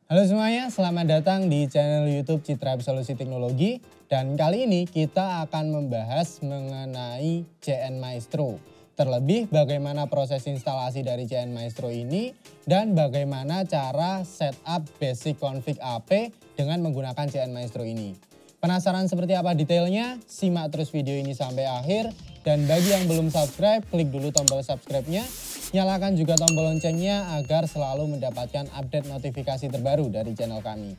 Halo semuanya, selamat datang di channel YouTube Citra Solusi Teknologi. Dan kali ini kita akan membahas mengenai CN Maestro. Terlebih bagaimana proses instalasi dari CN Maestro ini dan bagaimana cara setup basic config AP dengan menggunakan CN Maestro ini. Penasaran seperti apa detailnya? Simak terus video ini sampai akhir. Dan bagi yang belum subscribe, klik dulu tombol subscribe-nya. Nyalakan juga tombol loncengnya agar selalu mendapatkan update notifikasi terbaru dari channel kami.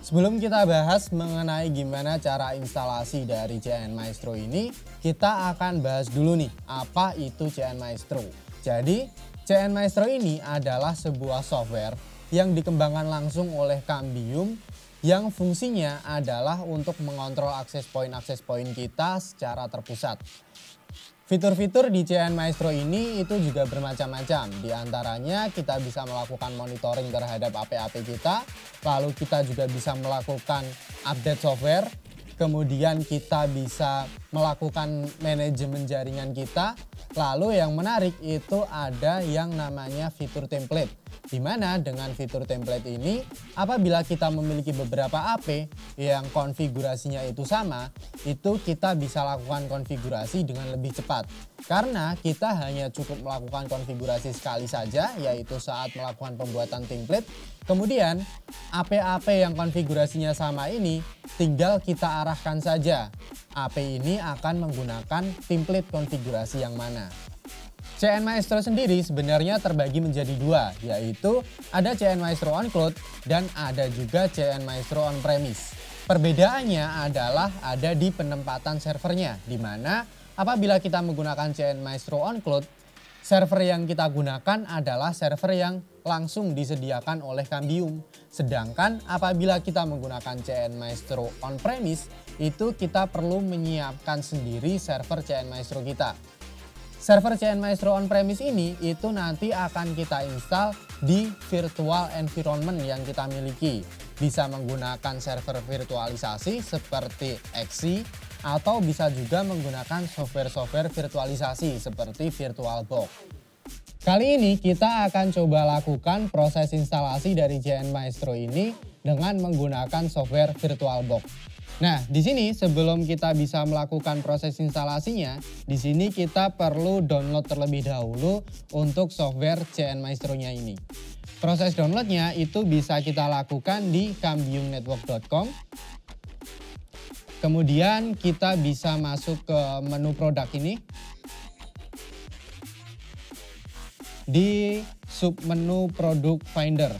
Sebelum kita bahas mengenai gimana cara instalasi dari CN Maestro ini, kita akan bahas dulu nih, apa itu CN Maestro. Jadi, CN Maestro ini adalah sebuah software yang dikembangkan langsung oleh Cambium yang fungsinya adalah untuk mengontrol akses point kita secara terpusat. Fitur-fitur di CN Maestro ini itu juga bermacam-macam. Di antaranya kita bisa melakukan monitoring terhadap AP-AP kita, lalu kita juga bisa melakukan update software, kemudian kita bisa melakukan manajemen jaringan kita, lalu yang menarik itu ada yang namanya fitur template. Di mana dengan fitur template ini, apabila kita memiliki beberapa AP yang konfigurasinya itu sama, itu kita bisa lakukan konfigurasi dengan lebih cepat. Karena kita hanya cukup melakukan konfigurasi sekali saja, yaitu saat melakukan pembuatan template. Kemudian, AP-AP yang konfigurasinya sama ini tinggal kita arahkan saja. AP ini akan menggunakan template konfigurasi yang mana. CN Maestro sendiri sebenarnya terbagi menjadi dua, yaitu ada CN Maestro on Cloud dan ada juga CN Maestro on Premise. Perbedaannya adalah ada di penempatan servernya, di mana apabila kita menggunakan CN Maestro on Cloud, server yang kita gunakan adalah server yang langsung disediakan oleh Cambium. Sedangkan apabila kita menggunakan CN Maestro on Premise, itu kita perlu menyiapkan sendiri server CN Maestro kita. Server CN Maestro on Premise ini itu nanti akan kita install di virtual environment yang kita miliki. Bisa menggunakan server virtualisasi seperti XC atau bisa juga menggunakan software-software virtualisasi seperti VirtualBox. Kali ini kita akan coba lakukan proses instalasi dari CN Maestro ini dengan menggunakan software VirtualBox. Nah, di sini sebelum kita bisa melakukan proses instalasinya, di sini kita perlu download terlebih dahulu untuk software CN Maestro-nya ini. Proses downloadnya itu bisa kita lakukan di cambiumnetwork.com. Kemudian kita bisa masuk ke menu produk ini. Di submenu produk finder.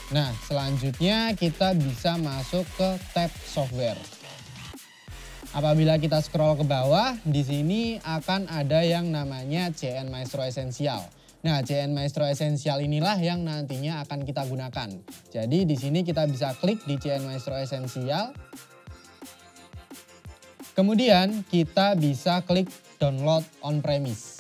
Nah, selanjutnya kita bisa masuk ke tab software. Apabila kita scroll ke bawah, di sini akan ada yang namanya CN Maestro Essential. Nah, CN Maestro Essential inilah yang nantinya akan kita gunakan. Jadi di sini kita bisa klik di CN Maestro Essential. Kemudian kita bisa klik download on premise.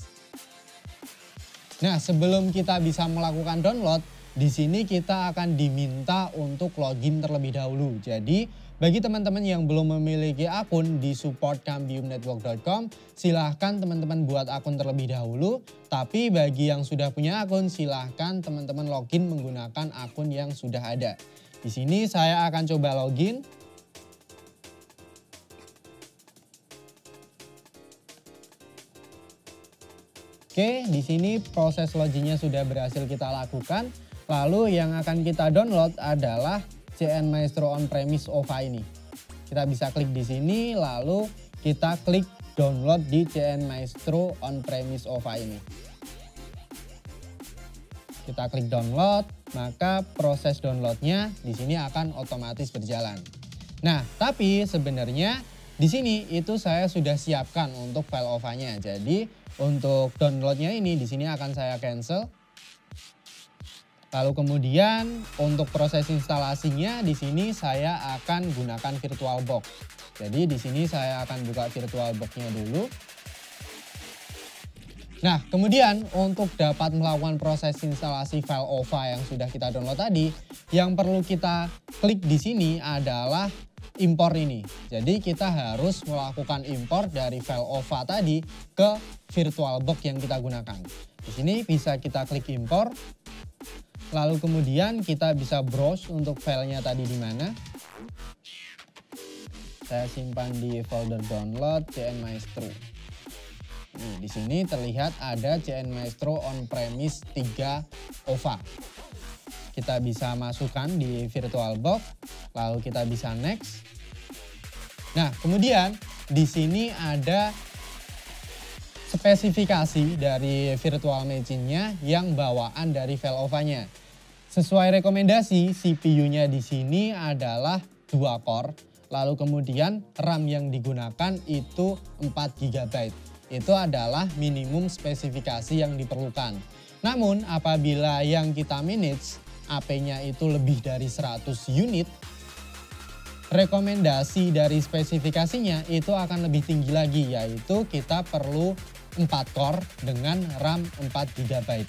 Nah, sebelum kita bisa melakukan download, di sini kita akan diminta untuk login terlebih dahulu. Jadi bagi teman-teman yang belum memiliki akun di support cambiumnetwork.com, silahkan teman-teman buat akun terlebih dahulu. Tapi bagi yang sudah punya akun, silahkan teman-teman login menggunakan akun yang sudah ada. Di sini saya akan coba login. Oke, di sini proses loginnya sudah berhasil kita lakukan. Lalu yang akan kita download adalah CN Maestro on Premise OVA ini. Kita bisa klik di sini, lalu kita klik download di CN Maestro on Premise OVA ini. Kita klik download, maka proses downloadnya di sini akan otomatis berjalan. Nah, tapi sebenarnya di sini itu saya sudah siapkan untuk file OVA-nya. Jadi untuk downloadnya ini di sini akan saya cancel. Lalu kemudian untuk proses instalasinya di sini saya akan gunakan VirtualBox. Jadi di sini saya akan buka VirtualBox-nya dulu. Nah, kemudian untuk dapat melakukan proses instalasi file OVA yang sudah kita download tadi, yang perlu kita klik di sini adalah impor ini. Jadi kita harus melakukan impor dari file OVA tadi ke VirtualBox yang kita gunakan. Di sini bisa kita klik impor, lalu kemudian kita bisa browse untuk filenya tadi di mana. Saya simpan di folder download CN Maestro. Nih, di sini terlihat ada CN Maestro on-premise 3 OVA. Kita bisa masukkan di VirtualBox, lalu kita bisa next. Nah, kemudian di sini ada spesifikasi dari virtual machine-nya yang bawaan dari file OVA-nya. Sesuai rekomendasi, CPU-nya di sini adalah 2 core, lalu kemudian RAM yang digunakan itu 4 GB. Itu adalah minimum spesifikasi yang diperlukan. Namun apabila yang kita manage AP-nya itu lebih dari 100 unit, rekomendasi dari spesifikasinya itu akan lebih tinggi lagi, yaitu kita perlu 4 core dengan RAM 4 GB.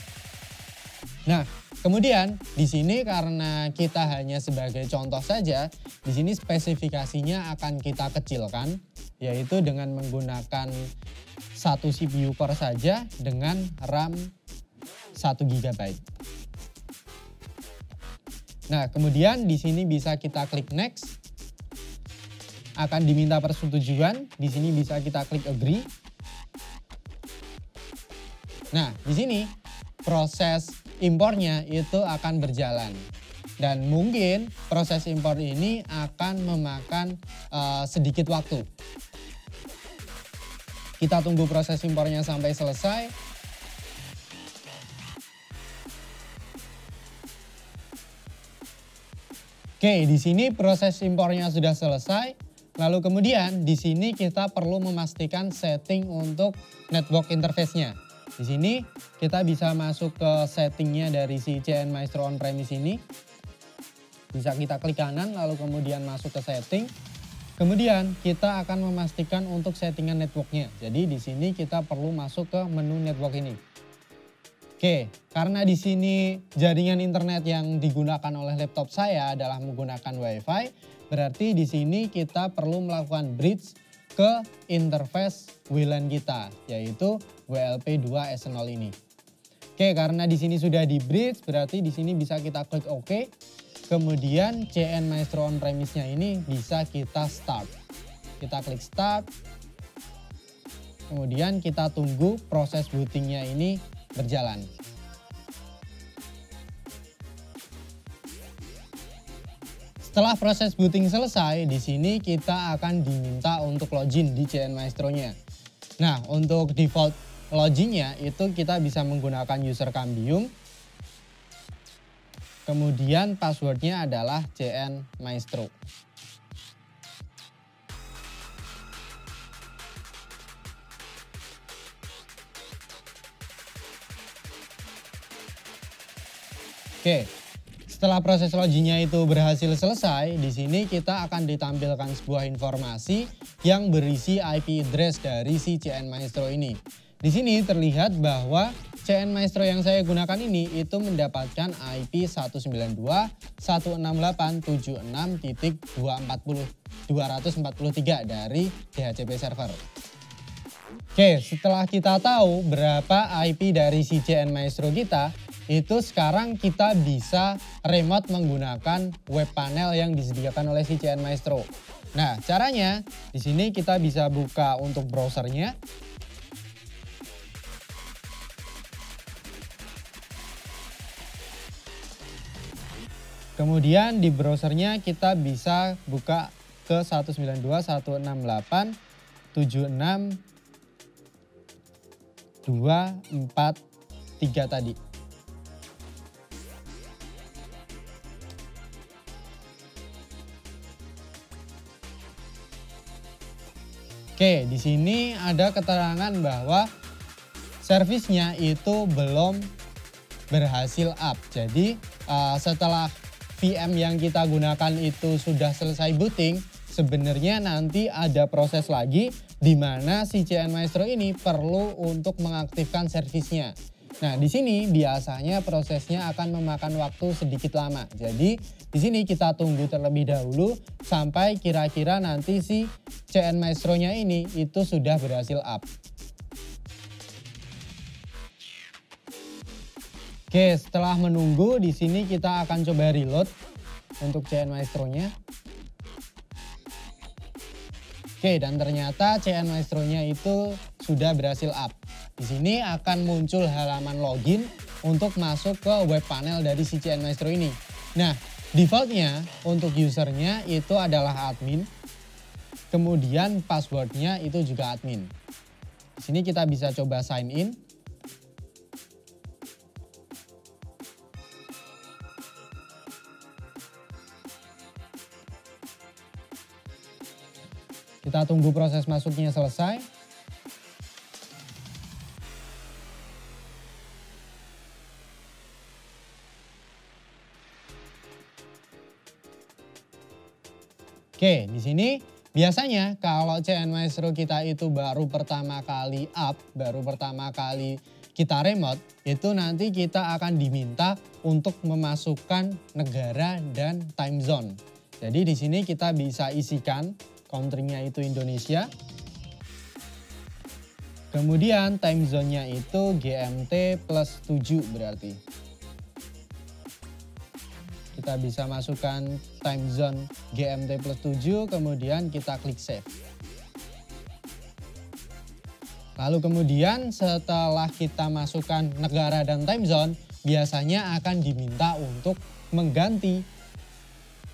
Nah, kemudian di sini karena kita hanya sebagai contoh saja, di sini spesifikasinya akan kita kecilkan, yaitu dengan menggunakan 1 CPU core saja dengan RAM 1 GB. Nah, kemudian di sini bisa kita klik next. Akan diminta persetujuan, di sini bisa kita klik agree. Nah, di sini proses impornya itu akan berjalan. Dan mungkin proses impor ini akan memakan sedikit waktu. Kita tunggu proses impornya sampai selesai. Oke, di sini proses impornya sudah selesai. Lalu kemudian di sini kita perlu memastikan setting untuk network interface-nya. Di sini kita bisa masuk ke settingnya dari si CN Maestro on-premise ini. Bisa kita klik kanan lalu kemudian masuk ke setting. Kemudian kita akan memastikan untuk settingan networknya. Jadi di sini kita perlu masuk ke menu network ini. Oke, karena di sini jaringan internet yang digunakan oleh laptop saya adalah menggunakan WiFi, berarti di sini kita perlu melakukan bridge ke interface WLAN kita, yaitu WLP2S0 ini. Oke, karena di sini sudah di bridge, berarti di sini bisa kita klik OK. Kemudian CN Maestro on-premise-nya ini bisa kita start. Kita klik start. Kemudian kita tunggu proses bootingnya ini berjalan. Setelah proses booting selesai, di sini kita akan diminta untuk login di CN Maestro-nya. Nah, untuk default loginnya itu kita bisa menggunakan user Cambium. Kemudian passwordnya adalah CN Maestro. Oke, setelah proses loginnya itu berhasil selesai, di sini kita akan ditampilkan sebuah informasi yang berisi IP address dari si CN Maestro ini. Di sini terlihat bahwa CN Maestro yang saya gunakan ini itu mendapatkan IP 192.168.76.243 dari DHCP server. Oke, setelah kita tahu berapa IP dari si CN Maestro kita, itu sekarang kita bisa remote menggunakan web panel yang disediakan oleh si CN Maestro. Nah, caranya di sini kita bisa buka untuk browsernya. Kemudian di browsernya kita bisa buka ke 192.168.243 tadi. Oke, di sini ada keterangan bahwa servisnya itu belum berhasil up. Jadi setelah VM yang kita gunakan itu sudah selesai booting, sebenarnya nanti ada proses lagi di mana si CN Maestro ini perlu untuk mengaktifkan servisnya. Nah, di sini biasanya prosesnya akan memakan waktu sedikit lama. Jadi, di sini kita tunggu terlebih dahulu sampai kira-kira nanti si CN Maestro-nya ini itu sudah berhasil up. Oke, setelah menunggu di sini kita akan coba reload untuk CN Maestro-nya. Oke, dan ternyata CN Maestro-nya itu sudah berhasil up. Di sini akan muncul halaman login untuk masuk ke web panel dari si CN Maestro ini. Nah, defaultnya untuk usernya itu adalah admin. Kemudian passwordnya itu juga admin. Di sini kita bisa coba sign in. Kita tunggu proses masuknya selesai. Oke, di sini biasanya kalau CN Maestro kita itu baru pertama kali up, baru pertama kali kita remote, itu nanti kita akan diminta untuk memasukkan negara dan time zone. Jadi di sini kita bisa isikan country-nya itu Indonesia. Kemudian time zone-nya itu GMT plus 7 berarti. Kita bisa masukkan time zone GMT plus 7, kemudian kita klik save. Lalu kemudian setelah kita masukkan negara dan time zone, biasanya akan diminta untuk mengganti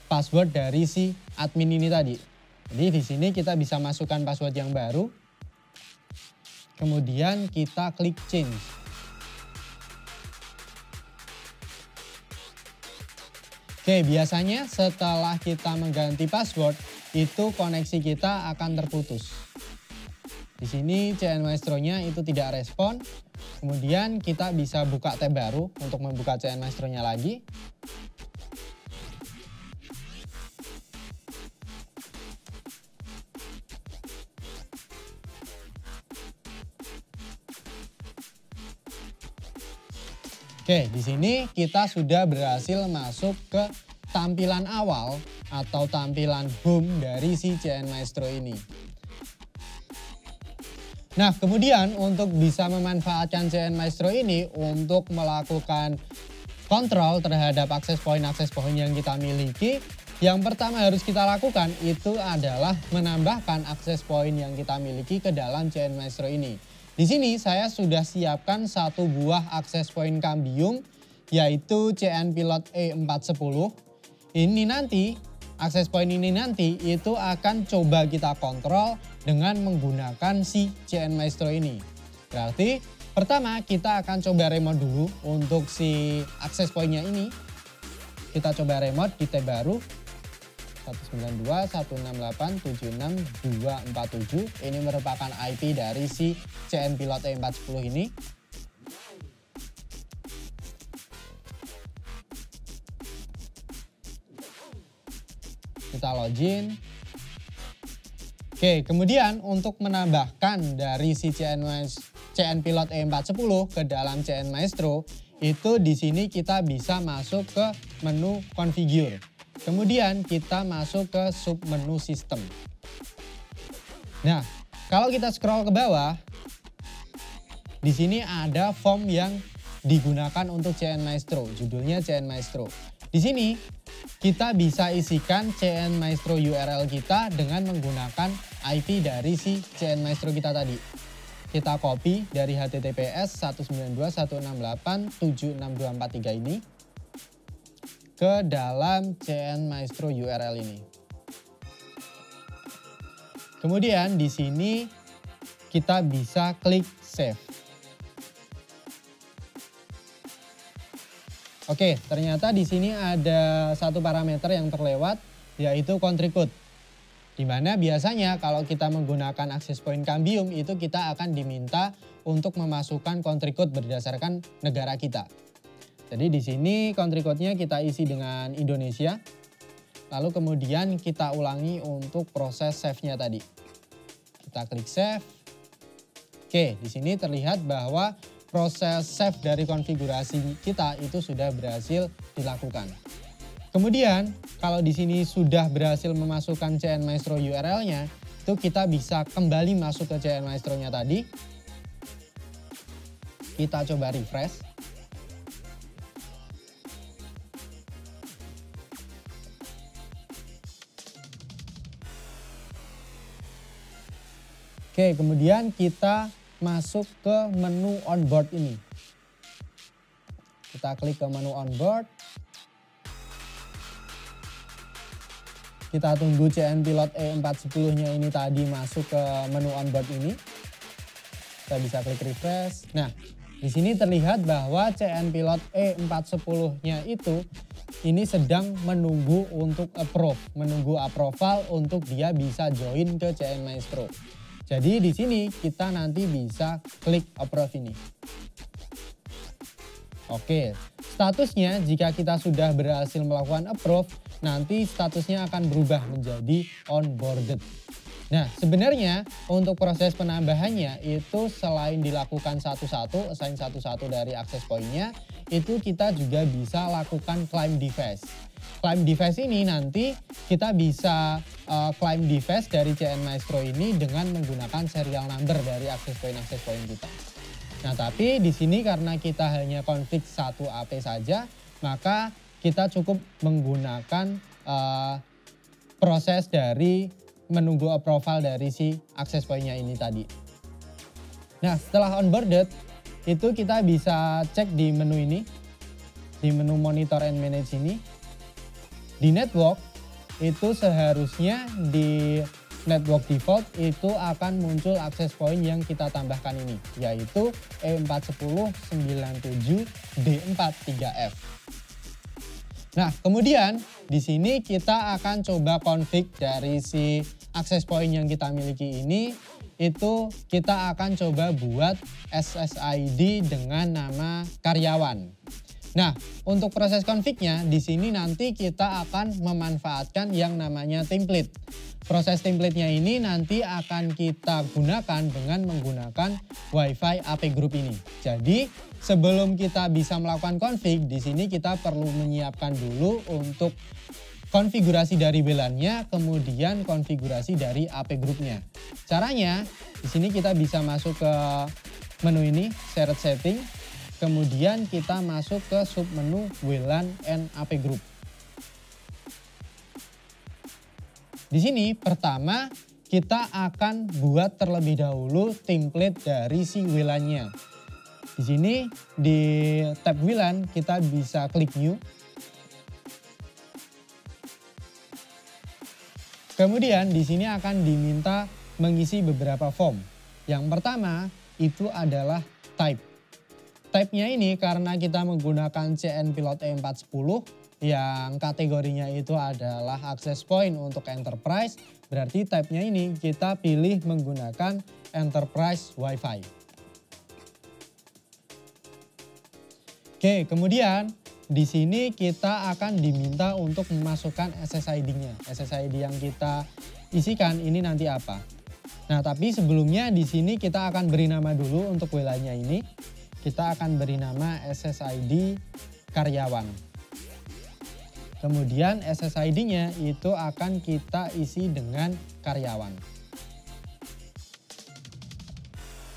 password dari si admin ini tadi. Jadi di sini kita bisa masukkan password yang baru, kemudian kita klik change. Oke, biasanya setelah kita mengganti password, itu koneksi kita akan terputus. Di sini CN Maestro-nya itu tidak respon. Kemudian kita bisa buka tab baru untuk membuka CN Maestro-nya lagi. Oke, di sini kita sudah berhasil masuk ke tampilan awal atau tampilan home dari si CN Maestro ini. Nah, kemudian untuk bisa memanfaatkan CN Maestro ini untuk melakukan kontrol terhadap akses point yang kita miliki, yang pertama harus kita lakukan itu adalah menambahkan akses point yang kita miliki ke dalam CN Maestro ini. Di sini saya sudah siapkan satu buah akses point Cambium, yaitu CN Pilot E410. Ini nanti, akses point ini nanti itu akan coba kita kontrol dengan menggunakan si CN Maestro ini. Berarti pertama kita akan coba remote dulu untuk si akses point-nya ini. Kita coba remote di tab baru. 192.168.76.247. Ini merupakan IP dari si CN Pilot E410 ini. Kita login. Oke, kemudian untuk menambahkan dari si CN Pilot E410 ke dalam CN Maestro, itu di sini kita bisa masuk ke menu configure. Kemudian kita masuk ke sub menu sistem. Nah, kalau kita scroll ke bawah, di sini ada form yang digunakan untuk CN Maestro, judulnya CN Maestro. Di sini kita bisa isikan CN Maestro URL kita dengan menggunakan IP dari si CN Maestro kita tadi. Kita copy dari HTTPS 192.168.76.243 ini ke dalam CN Maestro URL ini. Kemudian di sini kita bisa klik save. Oke, ternyata di sini ada satu parameter yang terlewat, yaitu country code. Di mana biasanya kalau kita menggunakan access point Cambium itu kita akan diminta untuk memasukkan country code berdasarkan negara kita. Jadi di sini country code-nya kita isi dengan Indonesia. Lalu kemudian kita ulangi untuk proses save-nya tadi. Kita klik save. Oke, di sini terlihat bahwa proses save dari konfigurasi kita itu sudah berhasil dilakukan. Kemudian kalau di sini sudah berhasil memasukkan CN Maestro URL-nya, itu kita bisa kembali masuk ke CN Maestro-nya tadi. Kita coba refresh. Oke, kemudian kita masuk ke menu onboard ini. Kita klik ke menu onboard. Kita tunggu CN Pilot E410-nya ini tadi masuk ke menu onboard ini. Kita bisa klik refresh. Nah, di sini terlihat bahwa CN Pilot E410-nya itu ini sedang menunggu untuk approve, menunggu approval untuk dia bisa join ke CN Maestro. Jadi di sini kita nanti bisa klik approve ini. Oke, statusnya jika kita sudah berhasil melakukan approve, nanti statusnya akan berubah menjadi onboarded. Nah, sebenarnya untuk proses penambahannya itu selain dilakukan satu-satu, assign satu-satu dari access point-nya, itu kita juga bisa lakukan claim device. Claim device ini nanti kita bisa claim device dari CN Maestro ini dengan menggunakan serial number dari access point kita. Nah, tapi di sini karena kita hanya config 1 AP saja, maka kita cukup menggunakan proses dari menunggu approval dari si access point-nya ini tadi. Nah, setelah onboarded, itu kita bisa cek di menu ini, di menu monitor and manage ini. Di network, itu seharusnya di network default itu akan muncul access point yang kita tambahkan ini, yaitu E41097D43F. Nah, kemudian di sini kita akan coba config dari si access point yang kita miliki ini, itu kita akan coba buat SSID dengan nama karyawan. Nah, untuk proses config-nya di sini nanti kita akan memanfaatkan yang namanya template. Proses template-nya ini nanti akan kita gunakan dengan menggunakan Wi-Fi AP Group ini. Jadi, sebelum kita bisa melakukan config, di sini kita perlu menyiapkan dulu untuk konfigurasi dari WLAN-nya, kemudian konfigurasi dari AP Group-nya. Caranya, di sini kita bisa masuk ke menu ini, shared setting. Kemudian kita masuk ke submenu WLAN and AP Group. Di sini pertama kita akan buat terlebih dahulu template dari si WLAN-nya. Di sini di tab WLAN kita bisa klik new. Kemudian di sini akan diminta mengisi beberapa form. Yang pertama itu adalah type. Type-nya ini karena kita menggunakan CN Pilot E410 yang kategorinya itu adalah access point untuk enterprise, berarti type-nya ini kita pilih menggunakan enterprise Wi-Fi. Oke, kemudian di sini kita akan diminta untuk memasukkan SSID-nya. SSID yang kita isikan ini nanti apa? Nah, tapi sebelumnya di sini kita akan beri nama dulu untuk WLAN-nya ini. Kita akan beri nama SSID karyawan. Kemudian SSID-nya itu akan kita isi dengan karyawan.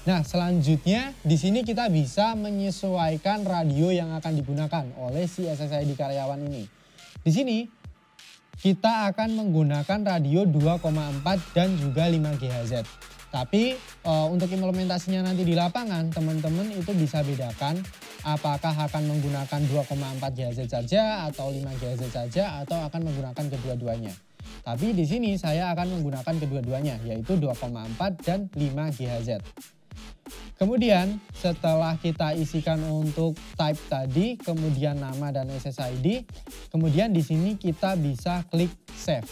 Nah, selanjutnya di sini kita bisa menyesuaikan radio yang akan digunakan oleh si SSID karyawan ini. Di sini kita akan menggunakan radio 2,4 dan juga 5 GHz. Tapi untuk implementasinya nanti di lapangan, teman-teman itu bisa bedakan apakah akan menggunakan 2,4 GHz saja atau 5 GHz saja atau akan menggunakan kedua-duanya. Tapi di sini saya akan menggunakan kedua-duanya, yaitu 2,4 dan 5 GHz. Kemudian setelah kita isikan untuk type tadi, kemudian nama dan SSID, kemudian di sini kita bisa klik save.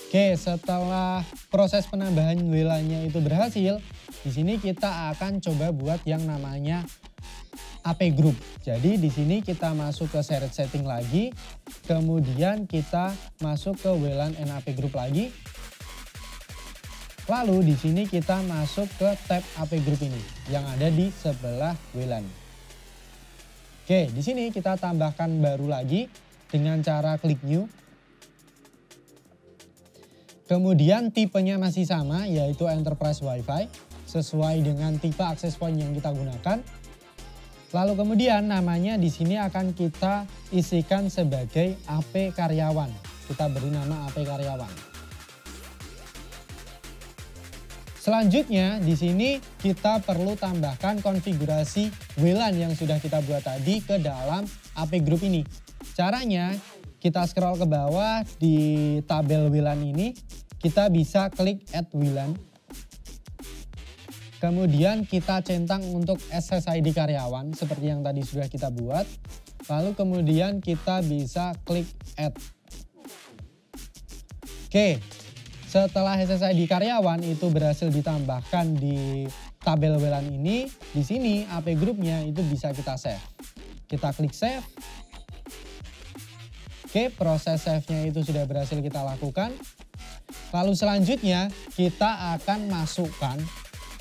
Oke, setelah proses penambahan WLAN-nya itu berhasil, di sini kita akan coba buat yang namanya AP Group. Jadi di sini kita masuk ke shared setting lagi, kemudian kita masuk ke WLAN and AP Group lagi. Lalu di sini kita masuk ke tab AP Group ini yang ada di sebelah WLAN. Oke, di sini kita tambahkan baru lagi dengan cara klik new. Kemudian tipenya masih sama, yaitu Enterprise Wi-Fi sesuai dengan tipe access point yang kita gunakan. Lalu kemudian namanya di sini akan kita isikan sebagai AP karyawan. Kita beri nama AP karyawan. Selanjutnya di sini kita perlu tambahkan konfigurasi WLAN yang sudah kita buat tadi ke dalam AP Group ini. Caranya kita scroll ke bawah di tabel WLAN ini, kita bisa klik add WLAN. Kemudian kita centang untuk SSID karyawan seperti yang tadi sudah kita buat. Lalu kemudian kita bisa klik add. Oke, setelah SSID karyawan itu berhasil ditambahkan di tabel WLAN ini, di sini AP Group-nya itu bisa kita save. Kita klik save. Oke, proses save-nya itu sudah berhasil kita lakukan. Lalu selanjutnya kita akan masukkan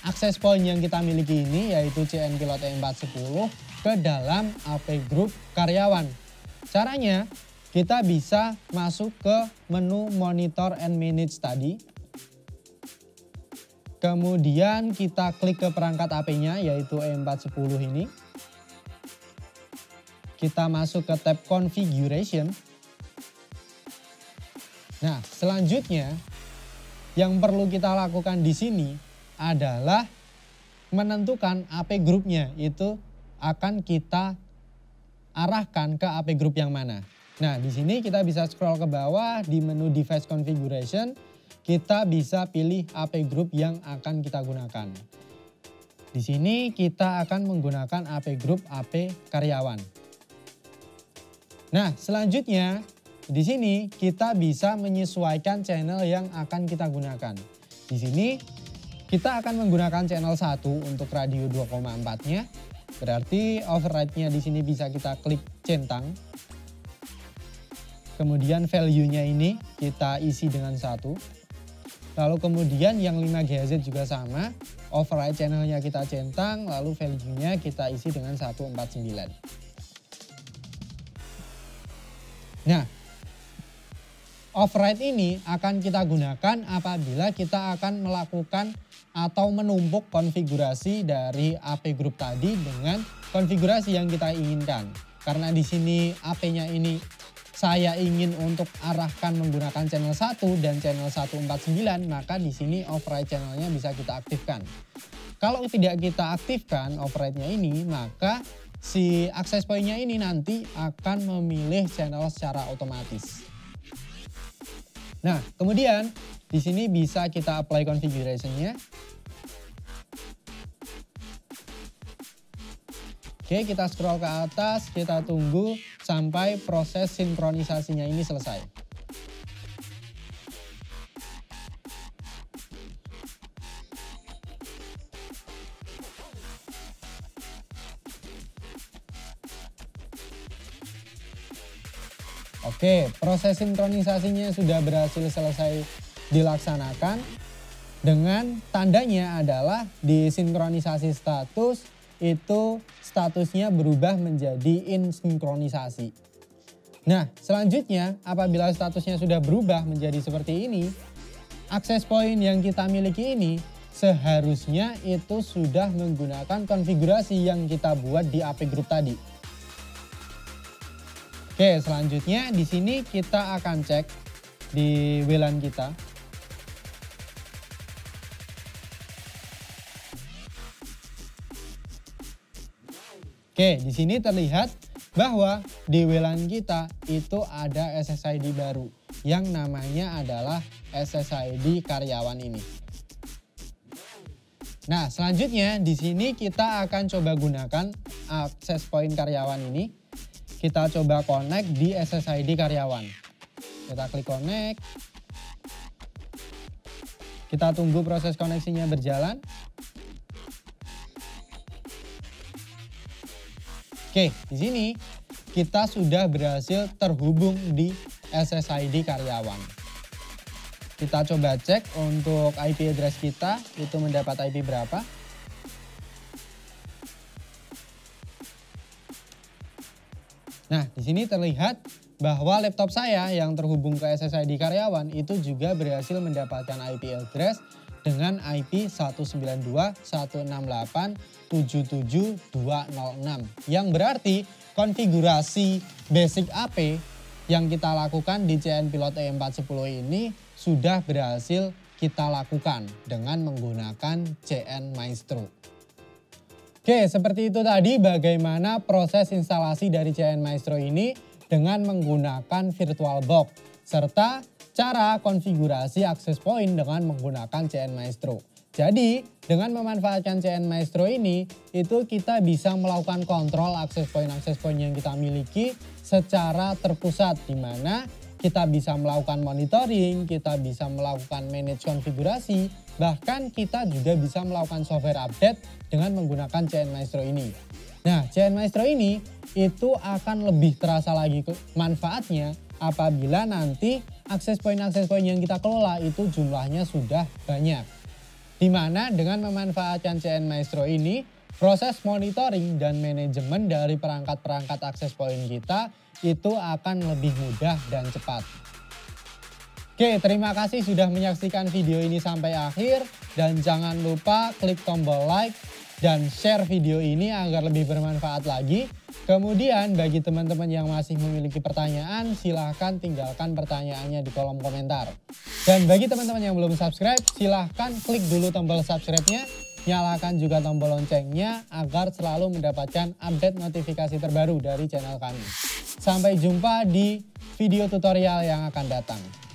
akses point yang kita miliki ini, yaitu CN Pilot E410 ke dalam AP Group karyawan. Caranya kita bisa masuk ke menu Monitor and Manage tadi. Kemudian kita klik ke perangkat AP-nya, yaitu E410 ini. Kita masuk ke tab Configuration. Nah, selanjutnya yang perlu kita lakukan di sini adalah menentukan AP Group-nya itu akan kita arahkan ke AP Group yang mana. Nah, di sini kita bisa scroll ke bawah di menu Device Configuration, kita bisa pilih AP Group yang akan kita gunakan. Di sini kita akan menggunakan AP Group AP karyawan. Nah, selanjutnya di sini kita bisa menyesuaikan channel yang akan kita gunakan. Di sini kita akan menggunakan channel 1 untuk radio 2,4-nya. Berarti override-nya di sini bisa kita klik centang. Kemudian value-nya ini kita isi dengan 1. Lalu kemudian yang 5 GHz juga sama. Override channelnya kita centang, lalu value-nya kita isi dengan 149. Nah, override ini akan kita gunakan apabila kita akan melakukan atau menumpuk konfigurasi dari AP Group tadi dengan konfigurasi yang kita inginkan. Karena di sini AP-nya ini saya ingin untuk arahkan menggunakan channel 1 dan channel 149, maka di sini override channelnya bisa kita aktifkan. Kalau tidak kita aktifkan override-nya ini, maka si access point-nya ini nanti akan memilih channel secara otomatis. Nah, kemudian di sini bisa kita apply configuration-nya. Oke, kita scroll ke atas, kita tunggu sampai proses sinkronisasinya ini selesai. Oke, proses sinkronisasinya sudah berhasil selesai dilaksanakan. Dengan tandanya adalah di sinkronisasi status itu statusnya berubah menjadi insinkronisasi. Nah, selanjutnya apabila statusnya sudah berubah menjadi seperti ini, akses point yang kita miliki ini seharusnya itu sudah menggunakan konfigurasi yang kita buat di AP Group tadi. Oke, selanjutnya di sini kita akan cek di WLAN kita. Oke, di sini terlihat bahwa di WLAN kita itu ada SSID baru yang namanya adalah SSID karyawan ini. Nah, selanjutnya di sini kita akan coba gunakan akses point karyawan ini. Kita coba connect di SSID karyawan. Kita klik connect. Kita tunggu proses koneksinya berjalan. Oke, di sini kita sudah berhasil terhubung di SSID karyawan. Kita coba cek untuk IP address kita itu mendapat IP berapa. Nah, di sini terlihat bahwa laptop saya yang terhubung ke SSID karyawan itu juga berhasil mendapatkan IP address dengan IP 192.168.77.206 yang berarti konfigurasi basic AP yang kita lakukan di CN Pilot E410 ini sudah berhasil kita lakukan dengan menggunakan CN Maestro. Oke, seperti itu tadi bagaimana proses instalasi dari CN Maestro ini dengan menggunakan VirtualBox serta cara konfigurasi access point dengan menggunakan CN Maestro. Jadi, dengan memanfaatkan CN Maestro ini, itu kita bisa melakukan kontrol access point yang kita miliki secara terpusat, di mana kita bisa melakukan monitoring, kita bisa melakukan manage konfigurasi, bahkan kita juga bisa melakukan software update dengan menggunakan CN Maestro ini. Nah, CN Maestro ini itu akan lebih terasa lagi manfaatnya apabila nanti akses point yang kita kelola itu jumlahnya sudah banyak. Di mana dengan memanfaatkan CN Maestro ini, proses monitoring dan manajemen dari perangkat-perangkat akses point kita itu akan lebih mudah dan cepat. Oke, terima kasih sudah menyaksikan video ini sampai akhir dan jangan lupa klik tombol like dan share video ini agar lebih bermanfaat lagi. Kemudian bagi teman-teman yang masih memiliki pertanyaan, silahkan tinggalkan pertanyaannya di kolom komentar. Dan bagi teman-teman yang belum subscribe, silahkan klik dulu tombol subscribe-nya, nyalakan juga tombol loncengnya agar selalu mendapatkan update notifikasi terbaru dari channel kami. Sampai jumpa di video tutorial yang akan datang.